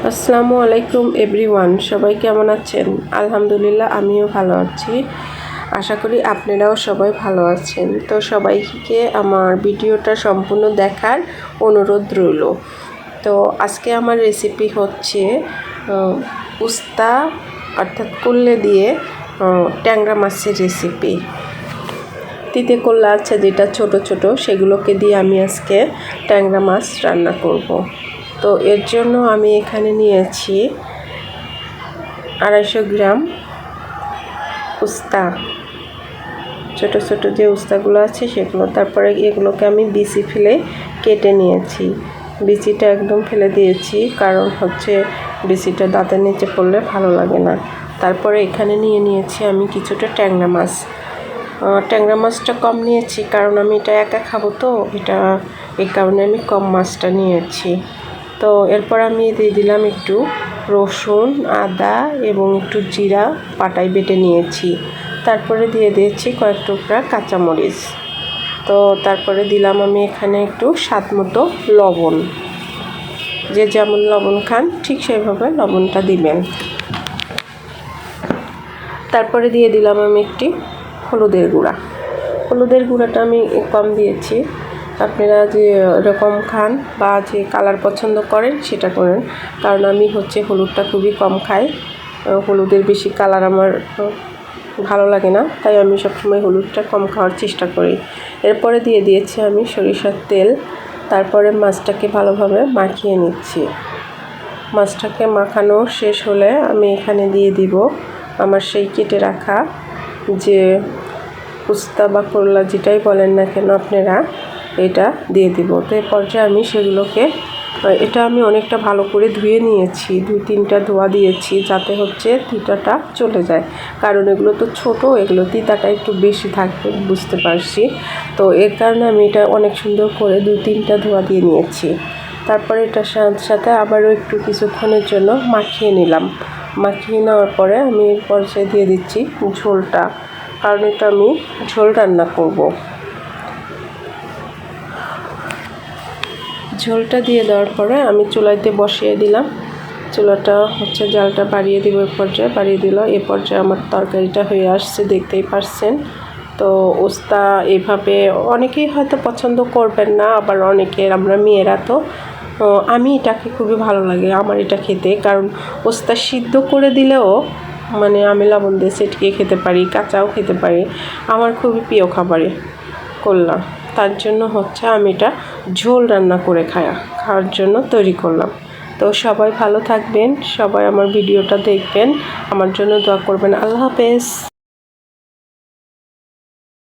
আসসালামু আলাইকুম এভরিওয়ান, সবাই কেমন আছেন? আলহামদুলিল্লাহ, আমিও ভালো আছি। আশা করি আপনারাও সবাই ভালো আছেন। তো সবাইকে আমার ভিডিওটা সম্পূর্ণ দেখার অনুরোধ রইল। তো আজকে আমার রেসিপি হচ্ছে উস্তা অর্থাৎ কুল্লে দিয়ে ট্যাংরা মাছের রেসিপি। তিতে কল্লা আছে যেটা ছোট ছোট, সেগুলোকে দিয়ে আমি আজকে ট্যাংরা মাছ রান্না করব। তো এর জন্য আমি এখানে নিয়েছি 250 গ্রাম উস্তা, ছোট ছোট যে উস্তাগুলো আছে সেগুলো। তারপরে এগুলোকে আমি বিচি ফেলে কেটে নিয়েছি। বিচিটা একদম ফেলে দিয়েছি, কারণ হচ্ছে বিচিটা দাঁতের নিচে পড়লে ভালো লাগে না। তারপরে এখানে নিয়েছি আমি কিছুটা ট্যাংরা মাছ। ট্যাংরা মাছটা কম নিয়েছি, কারণ আমি এটা একা খাবো, তো এই কারণে আমি কম মাছটা নিয়েছি। তো এরপর আমি দিয়ে দিলাম একটু রসুন, আদা এবং একটু জিরা পাটায় বেটে নিয়েছি। তারপরে দিয়ে দিয়েছি কয়েক টুকরা কাঁচামরিচ। তো তারপরে দিলাম আমি এখানে একটু স্বাদ মতো লবণ। যে যেমন লবণ খান ঠিক সেইভাবে লবণটা দিবেন। তারপরে দিয়ে দিলাম আমি একটি হলুদের গুঁড়া। হলুদের গুঁড়াটা আমি কম দিয়েছি। আপনারা যে এরকম খান বা যে কালার পছন্দ করেন সেটা করেন, কারণ আমি হচ্ছে হলুদটা খুবই কম খাই। হলুদের বেশি কালার আমার ভালো লাগে না, তাই আমি সবসময় হলুদটা কম খাওয়ার চেষ্টা করি। এরপরে দিয়ে দিয়েছি আমি সরিষার তেল। তারপরে মাছটাকে ভালোভাবে মাখিয়ে নিচ্ছি। মাছটাকে মাখানো শেষ হলে আমি এখানে দিয়ে দিব আমার সেই কেটে রাখা যে উস্তা বা করলা যেটাই বলেন না কেন আপনারা, এটা দিয়ে দিব। তো এই পর্যায়ে আমি সেগুলোকে এটা আমি অনেকটা ভালো করে ধুয়ে নিয়েছি, 2-3টা ধোয়া দিয়েছি, যাতে হচ্ছে তিতাটা চলে যায়। কারণ এগুলো তো ছোট, এগুলো তিতাটা একটু বেশি থাকবে বুঝতে পারছি। তো এর কারণে আমি এটা অনেক সুন্দর করে 2-3টা ধোয়া দিয়ে নিয়েছি। তারপরে এটার সাথে আবারও একটু কিছুক্ষণের জন্য মাখিয়ে নিলাম। মাখিয়ে নেওয়ার পরে আমি এর পর্যায়ে দিয়ে দিচ্ছি ঝোলটা, কারণ এটা আমি ঝোল রান্না করব। ঝোলটা দিয়ে দেওয়ার পরে আমি চুলাইতে বসিয়ে দিলাম। চুলাটা হচ্ছে জালটা বাড়িয়ে দিব, এ পর্যায়ে বাড়িয়ে দিল। এ পর্যায়ে আমার তরকারিটা হয়ে আসছে, দেখতেই পারছেন। তো উস্তা এভাবে অনেকেই হয়তো পছন্দ করবেন না, আবার অনেকের আমরা মেয়েরা তো আমি এটাকে খুবই ভালো লাগে আমার এটা খেতে, কারণ উস্তা সিদ্ধ করে দিলেও মানে আমি লবণ দিয়ে ছেটকে খেতে পারি, কাঁচাও খেতে পারি। আমার খুবই প্রিয় খাবারই করলাম, তার জন্য হচ্ছে আমি এটা ঝোল রান্না করে খাওয়ার জন্য তৈরি করলাম। তো সবাই ভালো থাকবেন, সবাই আমার ভিডিওটা দেখবেন, আমার জন্য দোয়া করবেন। আল্লাহ হাফেজ।